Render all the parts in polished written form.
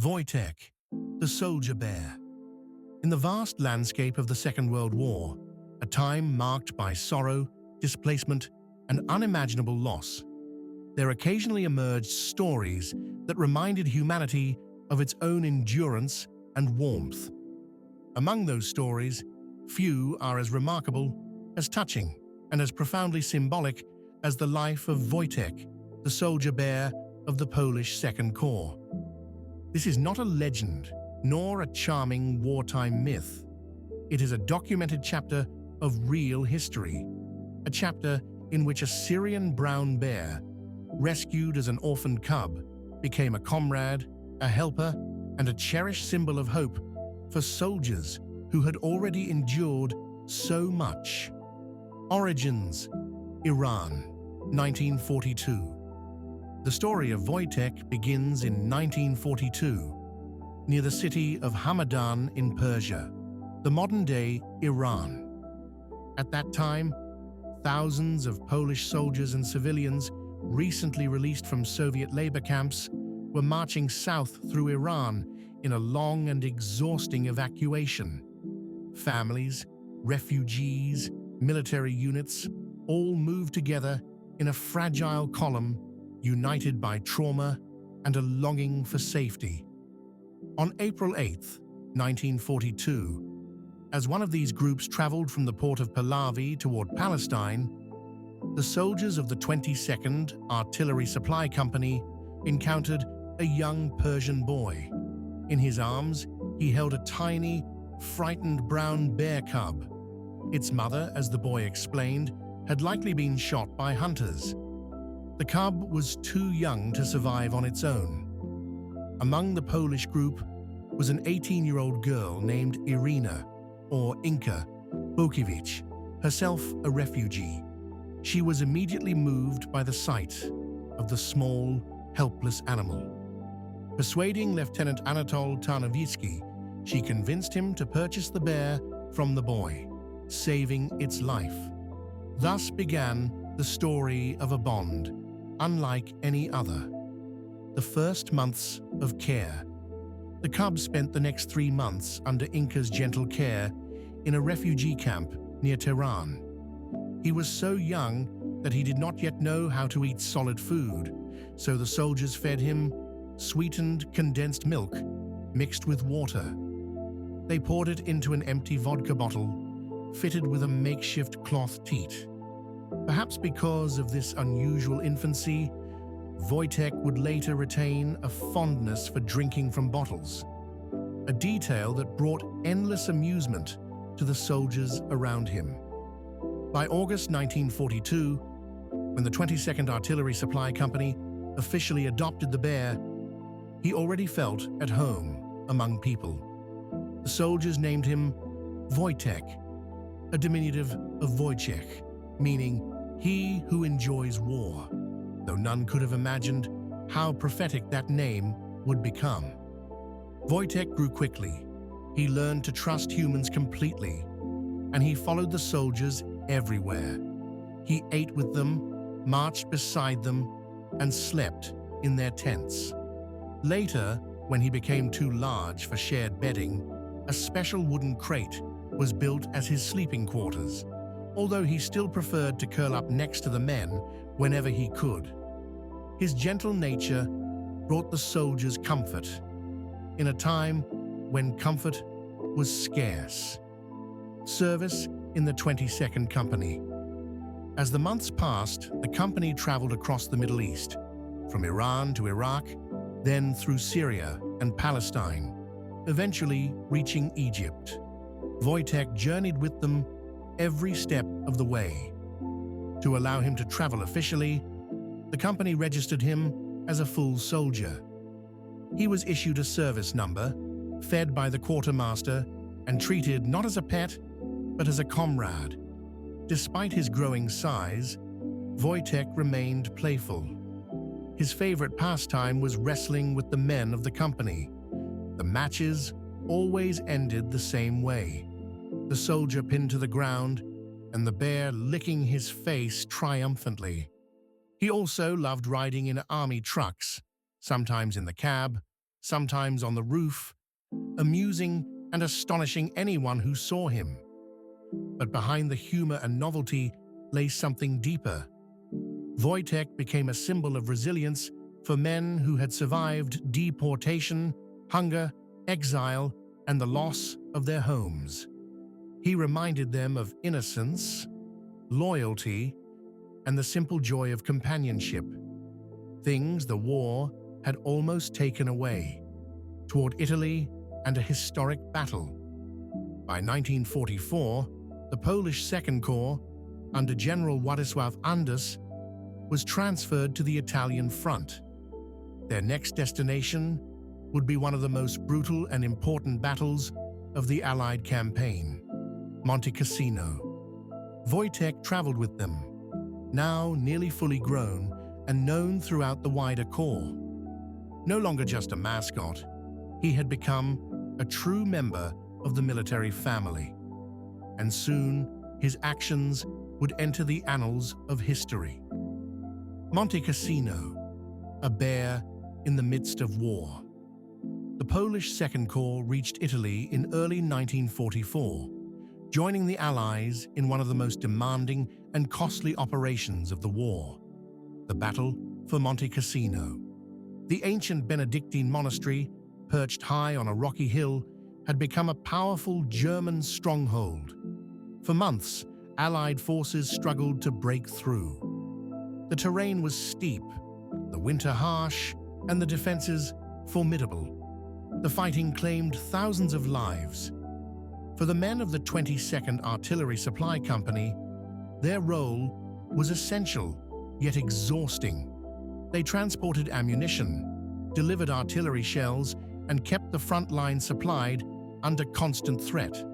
Wojtek, the soldier bear. In the vast landscape of the Second World War, a time marked by sorrow, displacement, and unimaginable loss, there occasionally emerged stories that reminded humanity of its own endurance and warmth. Among those stories, few are as remarkable, as touching, and as profoundly symbolic as the life of Wojtek, the soldier bear of the Polish Second Corps. This is not a legend, nor a charming wartime myth. It is a documented chapter of real history, a chapter in which a Syrian brown bear, rescued as an orphaned cub, became a comrade, a helper, and a cherished symbol of hope for soldiers who had already endured so much. Origins: Iran, 1942. The story of Wojtek begins in 1942, near the city of Hamadan in Persia, the modern-day Iran. At that time, thousands of Polish soldiers and civilians recently released from Soviet labor camps were marching south through Iran in a long and exhausting evacuation. Families, refugees, military units all moved together in a fragile column, united by trauma and a longing for safety. On April 8, 1942, as one of these groups traveled from the port of Pahlavi toward Palestine, the soldiers of the 22nd Artillery Supply Company encountered a young Persian boy. In his arms, he held a tiny, frightened brown bear cub. Its mother, as the boy explained, had likely been shot by hunters. The cub was too young to survive on its own. Among the Polish group was an 18-year-old girl named Irina, or Inka, Bokiewicz, herself a refugee. She was immediately moved by the sight of the small, helpless animal. Persuading Lieutenant Anatol Tarnowicki, she convinced him to purchase the bear from the boy, saving its life. Thus began the story of a bond, unlike any other. The first months of care. The cub spent the next 3 months under Inka's gentle care in a refugee camp near Tehran. He was so young that he did not yet know how to eat solid food, so the soldiers fed him sweetened condensed milk mixed with water. They poured it into an empty vodka bottle, fitted with a makeshift cloth teat. Perhaps because of this unusual infancy, Wojtek would later retain a fondness for drinking from bottles, a detail that brought endless amusement to the soldiers around him. By August 1942, when the 22nd Artillery Supply Company officially adopted the bear, he already felt at home among people. The soldiers named him Wojtek, a diminutive of Wojciech, meaning he who enjoys war, though none could have imagined how prophetic that name would become. Wojtek grew quickly. He learned to trust humans completely, and he followed the soldiers everywhere. He ate with them, marched beside them, and slept in their tents. Later, when he became too large for shared bedding, a special wooden crate was built as his sleeping quarters, although he still preferred to curl up next to the men whenever he could. His gentle nature brought the soldiers comfort in a time when comfort was scarce. Service in the 22nd Company. As the months passed, the company traveled across the Middle East, from Iran to Iraq, then through Syria and Palestine, eventually reaching Egypt. Wojtek journeyed with them every step of the way. To allow him to travel officially, the company registered him as a full soldier. He was issued a service number, fed by the quartermaster, and treated not as a pet, but as a comrade. Despite his growing size, Wojtek remained playful. His favorite pastime was wrestling with the men of the company. The matches always ended the same way: the soldier pinned to the ground and the bear licking his face triumphantly. He also loved riding in army trucks, sometimes in the cab, sometimes on the roof, amusing and astonishing anyone who saw him. But behind the humor and novelty lay something deeper. Wojtek became a symbol of resilience for men who had survived deportation, hunger, exile, and the loss of their homes. He reminded them of innocence, loyalty, and the simple joy of companionship, things the war had almost taken away, toward Italy and a historic battle. By 1944, the Polish Second Corps, under General Władysław was transferred to the Italian front. Their next destination would be one of the most brutal and important battles of the Allied campaign, Monte Cassino. Wojtek traveled with them, now nearly fully grown and known throughout the wider Corps. No longer just a mascot, he had become a true member of the military family. And soon, his actions would enter the annals of history. Monte Cassino, a bear in the midst of war. The Polish Second Corps reached Italy in early 1944, joining the Allies in one of the most demanding and costly operations of the war, the Battle for Monte Cassino. The ancient Benedictine monastery, perched high on a rocky hill, had become a powerful German stronghold. For months, Allied forces struggled to break through. The terrain was steep, the winter harsh, and the defenses formidable. The fighting claimed thousands of lives. For the men of the 22nd Artillery Supply Company, their role was essential, yet exhausting. They transported ammunition, delivered artillery shells, and kept the front line supplied under constant threat.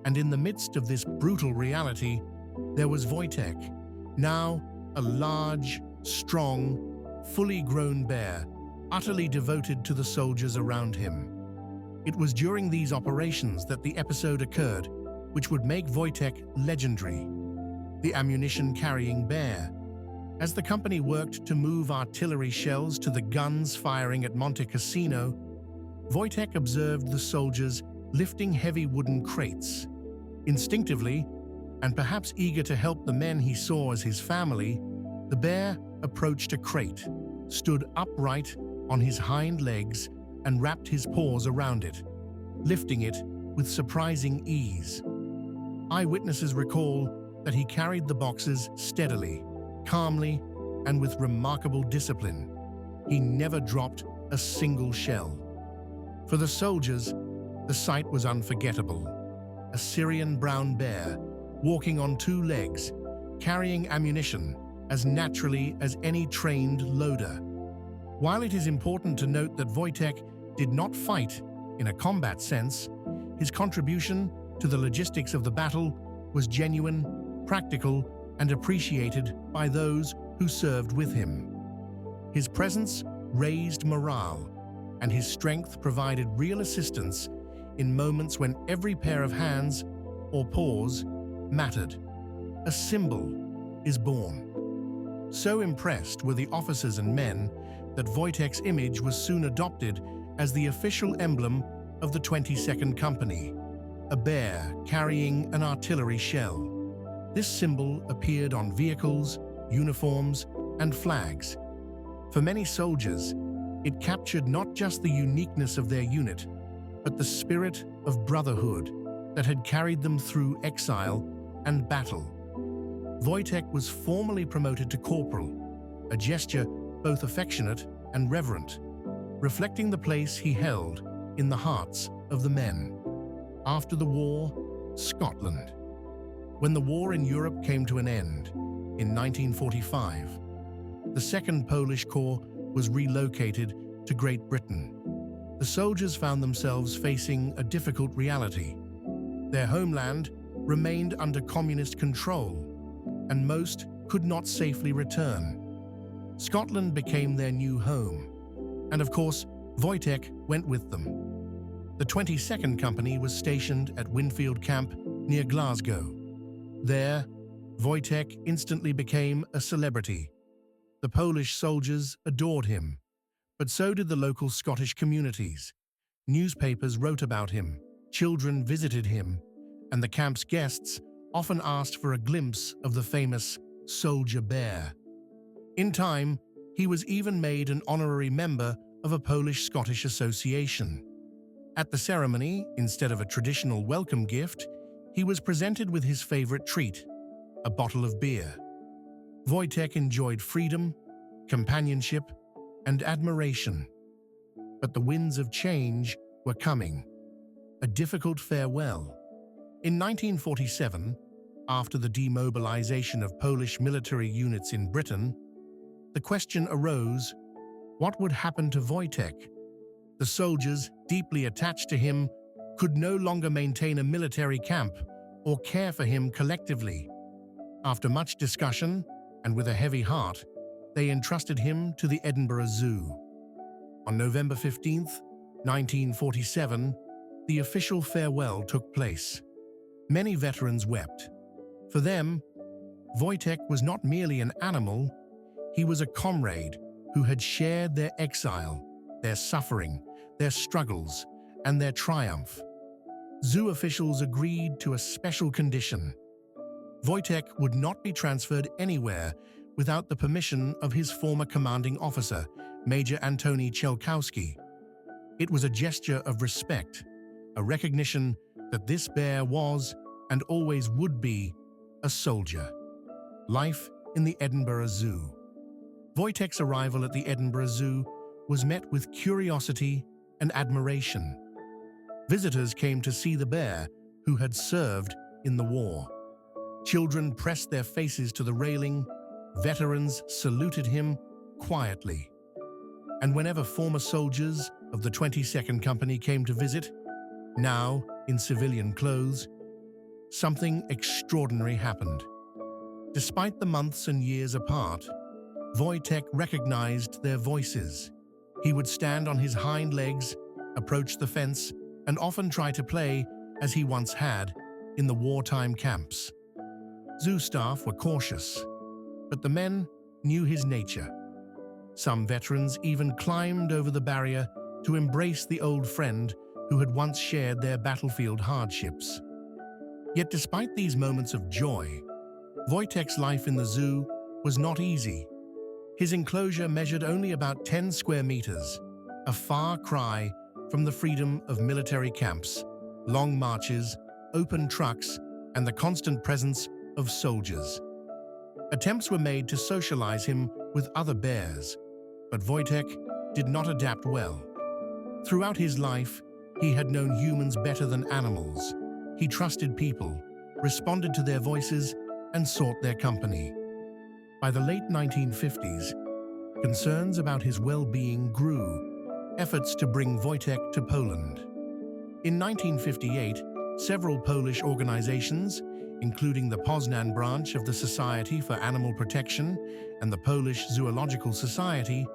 And in the midst of this brutal reality, there was Wojtek, now a large, strong, fully grown bear, utterly devoted to the soldiers around him. It was during these operations that the episode occurred, which would make Wojtek legendary. The ammunition-carrying bear. As the company worked to move artillery shells to the guns firing at Monte Cassino, Wojtek observed the soldiers lifting heavy wooden crates. Instinctively, and perhaps eager to help the men he saw as his family, the bear approached a crate, stood upright on his hind legs, and wrapped his paws around it, lifting it with surprising ease. Eyewitnesses recall that he carried the boxes steadily, calmly, and with remarkable discipline. He never dropped a single shell. For the soldiers, the sight was unforgettable. A Syrian brown bear, walking on two legs, carrying ammunition as naturally as any trained loader. While it is important to note that Wojtek did not fight in a combat sense, his contribution to the logistics of the battle was genuine, practical, and appreciated by those who served with him. His presence raised morale, and his strength provided real assistance in moments when every pair of hands or paws mattered. A symbol is born. So impressed were the officers and men that Wojtek's image was soon adopted as the official emblem of the 22nd Company, a bear carrying an artillery shell. This symbol appeared on vehicles, uniforms, and flags. For many soldiers, it captured not just the uniqueness of their unit, but the spirit of brotherhood that had carried them through exile and battle. Wojtek was formally promoted to corporal, a gesture both affectionate and reverent, reflecting the place he held in the hearts of the men. After the war, Scotland. When the war in Europe came to an end in 1945, the Second Polish Corps was relocated to Great Britain. The soldiers found themselves facing a difficult reality. Their homeland remained under communist control, and most could not safely return. Scotland became their new home, and of course, Wojtek went with them. The 22nd Company was stationed at Winfield Camp near Glasgow. There, Wojtek instantly became a celebrity. The Polish soldiers adored him, But so did the local Scottish communities. Newspapers wrote about him, children visited him, and the camp's guests often asked for a glimpse of the famous soldier bear. In time, he was even made an honorary member of a Polish-Scottish association. At the ceremony, instead of a traditional welcome gift, he was presented with his favorite treat, a bottle of beer. Wojtek enjoyed freedom, companionship, and admiration. But the winds of change were coming. A difficult farewell. In 1947, after the demobilization of Polish military units in Britain, the question arose, what would happen to Wojtek? The soldiers, deeply attached to him, could no longer maintain a military camp or care for him collectively. After much discussion, and with a heavy heart, they entrusted him to the Edinburgh Zoo. On November 15, 1947, the official farewell took place. Many veterans wept. For them, Wojtek was not merely an animal, he was a comrade who had shared their exile, their suffering, their struggles, and their triumph. Zoo officials agreed to a special condition. Wojtek would not be transferred anywhere without the permission of his former commanding officer, Major Antoni Cielkowski. It was a gesture of respect, a recognition that this bear was, and always would be, a soldier. Life in the Edinburgh Zoo. Wojtek's arrival at the Edinburgh Zoo was met with curiosity and admiration. Visitors came to see the bear who had served in the war. Children pressed their faces to the railing, veterans saluted him quietly. And whenever former soldiers of the 22nd Company came to visit, now in civilian clothes, something extraordinary happened. Despite the months and years apart, Wojtek recognized their voices. He would stand on his hind legs, approach the fence, and often try to play as he once had in the wartime camps. Zoo staff were cautious, but the men knew his nature. Some veterans even climbed over the barrier to embrace the old friend who had once shared their battlefield hardships. Yet despite these moments of joy, Wojtek's life in the zoo was not easy. His enclosure measured only about 10 square meters, a far cry from the freedom of military camps, long marches, open trucks, and the constant presence of soldiers. Attempts were made to socialize him with other bears, but Wojtek did not adapt well. Throughout his life, he had known humans better than animals. He trusted people, responded to their voices, and sought their company. By the late 1950s, concerns about his well-being grew, efforts to bring Wojtek to Poland. In 1958, several Polish organizations, including the Poznan branch of the Society for Animal Protection and the Polish Zoological Society,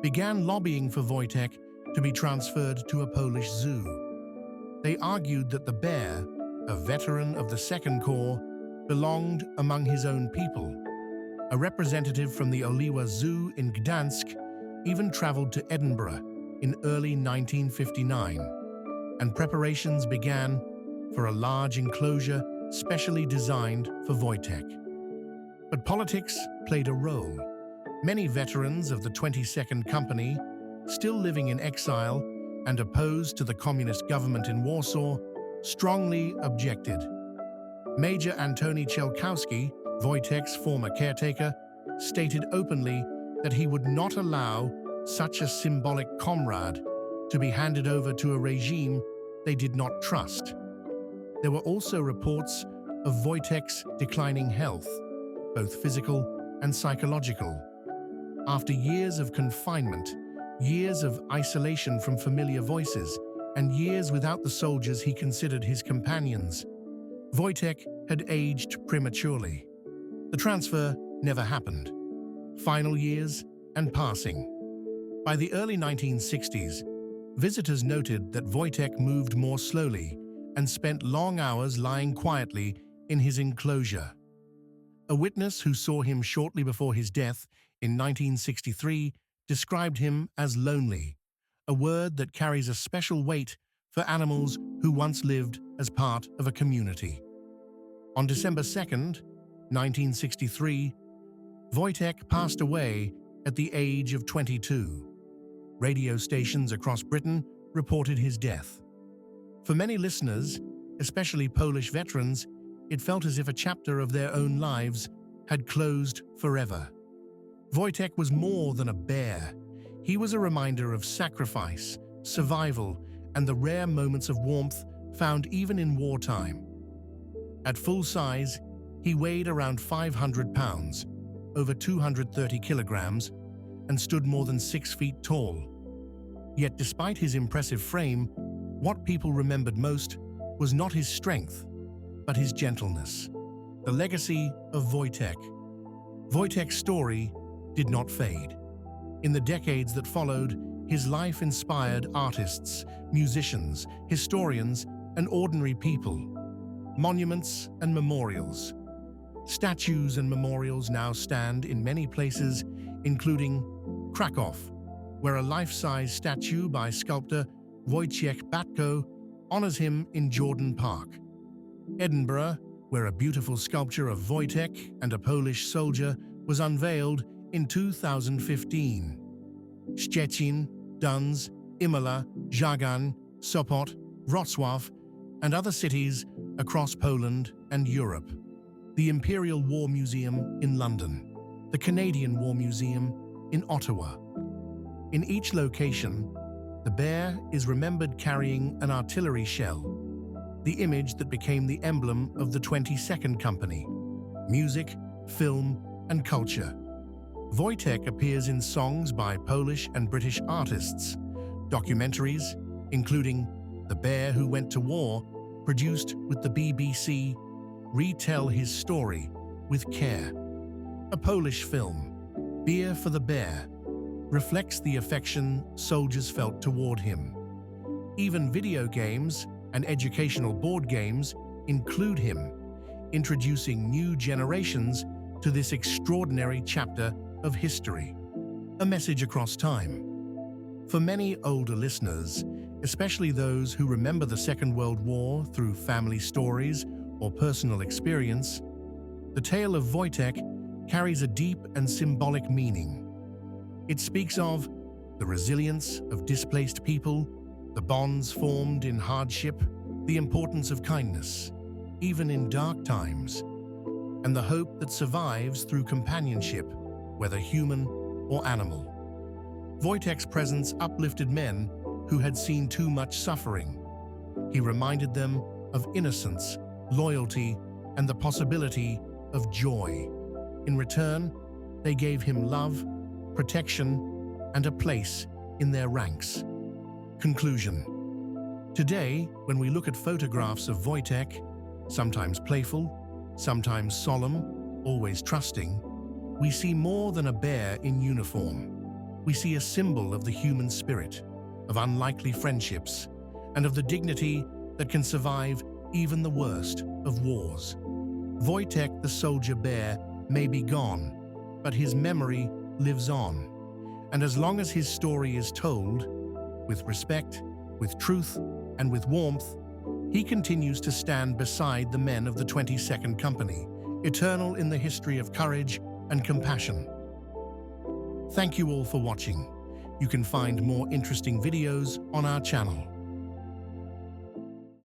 began lobbying for Wojtek to be transferred to a Polish zoo. They argued that the bear, a veteran of the Second Corps, belonged among his own people. A representative from the Oliwa Zoo in Gdansk even traveled to Edinburgh in early 1959, and preparations began for a large enclosure specially designed for Wojtek. But politics played a role. Many veterans of the 22nd Company, still living in exile and opposed to the communist government in Warsaw, strongly objected. Major Antoni Cielkowski, Wojtek's former caretaker, stated openly that he would not allow such a symbolic comrade to be handed over to a regime they did not trust. There were also reports of Wojtek's declining health, both physical and psychological. After years of confinement, years of isolation from familiar voices, and years without the soldiers he considered his companions, Wojtek had aged prematurely. The transfer never happened. Final years and passing. By the early 1960s, visitors noted that Wojtek moved more slowly and spent long hours lying quietly in his enclosure. A witness who saw him shortly before his death in 1963 described him as lonely, a word that carries a special weight for animals who once lived as part of a community. On December 2nd, 1963, Wojtek passed away at the age of 22. Radio stations across Britain reported his death. For many listeners, especially Polish veterans, it felt as if a chapter of their own lives had closed forever. Wojtek was more than a bear. He was a reminder of sacrifice, survival, and the rare moments of warmth found even in wartime. At full size, he weighed around 500 pounds, over 230 kilograms, and stood more than 6 feet tall. Yet despite his impressive frame, what people remembered most was not his strength, but his gentleness. The legacy of Wojtek. Wojtek's story did not fade. In the decades that followed, his life inspired artists, musicians, historians, and ordinary people. Monuments and memorials. Statues and memorials now stand in many places, including Krakow, where a life-size statue by sculptor Wojciech Batko honors him in Jordan Park. Edinburgh, where a beautiful sculpture of Wojtek and a Polish soldier was unveiled in 2015. Szczecin, Duns, Imola, Żagań, Sopot, Wrocław, and other cities across Poland and Europe. The Imperial War Museum in London, the Canadian War Museum in Ottawa. In each location, the bear is remembered carrying an artillery shell, the image that became the emblem of the 22nd Company. Music, film, and culture. Wojtek appears in songs by Polish and British artists, documentaries, including The Bear Who Went to War, produced with the BBC, retell his story with care. A Polish film, Beer for the Bear, reflects the affection soldiers felt toward him. Even video games and educational board games include him, introducing new generations to this extraordinary chapter of history. A message across time. For many older listeners, especially those who remember the Second World War through family stories or personal experience, the tale of Wojtek carries a deep and symbolic meaning. It speaks of the resilience of displaced people, the bonds formed in hardship, the importance of kindness, even in dark times, and the hope that survives through companionship, whether human or animal. Wojtek's presence uplifted men who had seen too much suffering. He reminded them of innocence, loyalty, and the possibility of joy. In return, they gave him love, protection, and a place in their ranks. Conclusion. Today, when we look at photographs of Wojtek, sometimes playful, sometimes solemn, always trusting, we see more than a bear in uniform. We see a symbol of the human spirit, of unlikely friendships, and of the dignity that can survive even the worst of wars. Wojtek the soldier bear may be gone, but his memory lives on. And as long as his story is told, with respect, with truth, and with warmth, he continues to stand beside the men of the 22nd Company, eternal in the history of courage and compassion. Thank you all for watching. You can find more interesting videos on our channel.